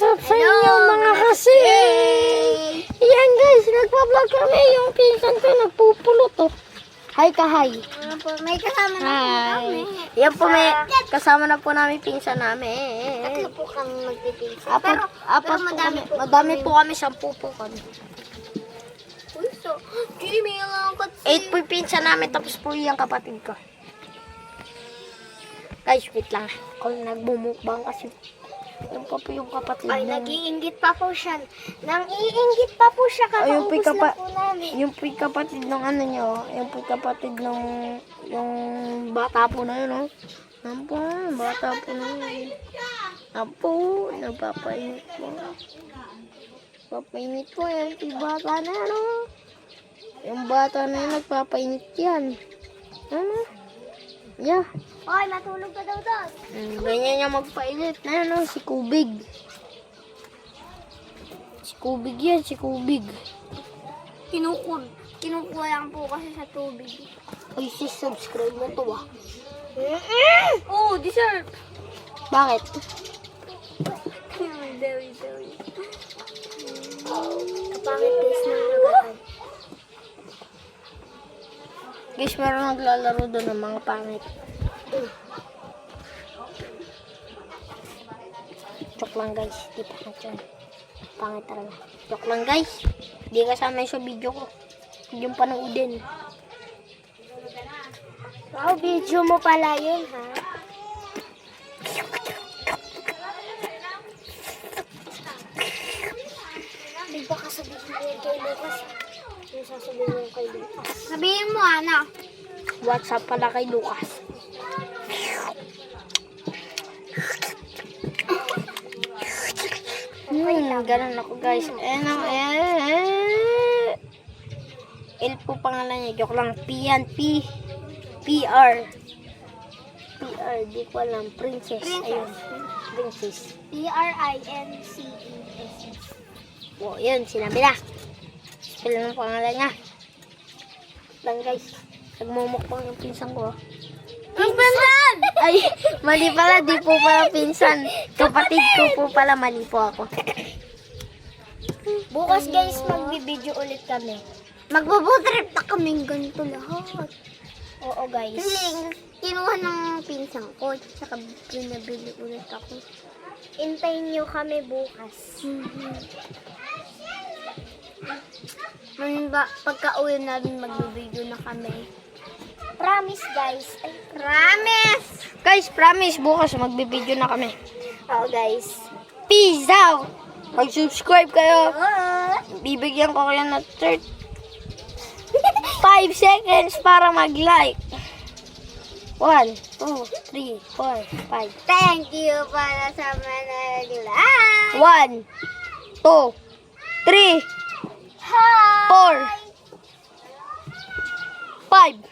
up sa inyo mga kasi? Yan guys, nagpa-vlog kami. Yung pinsan ko nagpupulot oh. Hi ka, hi. May kasama na po kami. Yan po may kasama na po namin pinsan namin. Tatlo po kami magpipinsan. Apat madami po kami, 10 po kami. Uy, so, Jimmy, lang ako. 8 po yung pinsan namin, tapos po yung kapatid ko. Guys, wait lang. Kung nagbumukbang kasi yung pa po yung kapatid Ay, niya. nag-iinggit pa po siya. Nang-iinggit pa po siya. Kakaubos na po namin. Yung po yung kapatid ng ano nyo, yung po yung kapatid ng yung bata po na yun, oh. Yan po, bata po na yun. Yan po, nagpapainit po. Nagpapainit po, yan po yung bata na yun, oh. Yung bata na yun, nagpapainit yan. Ano? Yeah. Ay, matulog ka daw doon. Ganyan niya magpainit. Na ano, si Kubig. Si Kubig yan, si Kubig. Kinukuha lang po kasi sa tubig. Ay, sis, subscribe mo to ah. Oh, deserve. Bakit? Kapangit guys na nagahan. Guys, meron naglalaro doon ng mga pangit. Joke lang guys, di pangit yun. Pangit talaga. Joke lang guys. Di kasama yun sa video ko. Huwag yung panoodin. Wow, video mo pala yun, ha? Di ba kasabihin mo yun kay Lucas? Yung sasabihin mo kay Lucas. Sabihin mo, Ana. WhatsApp pala kay Lucas. Ganun ako guys. L po pangalan niya. Joke lang. P yan. P. PR. PR. Di ko alam. Princess. Ayun. Princess. P-R-I-N-C-E-S. O, yun. Sinabi na. Spell ng pangalan niya. Lang guys. Nagmumukbang yung pinsan ko. Ang pinsan! Ay, mali pala. Di po pala pinsan. Kapatid ko po pala. Mali po ako. Bukas guys, magbibideo ulit kami. Magbabotrip na kaming ganito lahat. Oo guys. Kasi kinuha ng pinsan ko, tsaka pinabili ulit ako. Intayin nyo kami bukas. Pagka-uwi namin magbibideo na kami. Promise guys. Ay, promise! Guys, promise. Bukas magbibideo na kami. Oo guys. Peace out! Mag-subscribe kayo. Bibigyan ko kayo ng 5 seconds para mag-like. 1, 2, 3, 4, 5. Thank you para sa manonood. 1, 2, 3, Hi! 4, 5.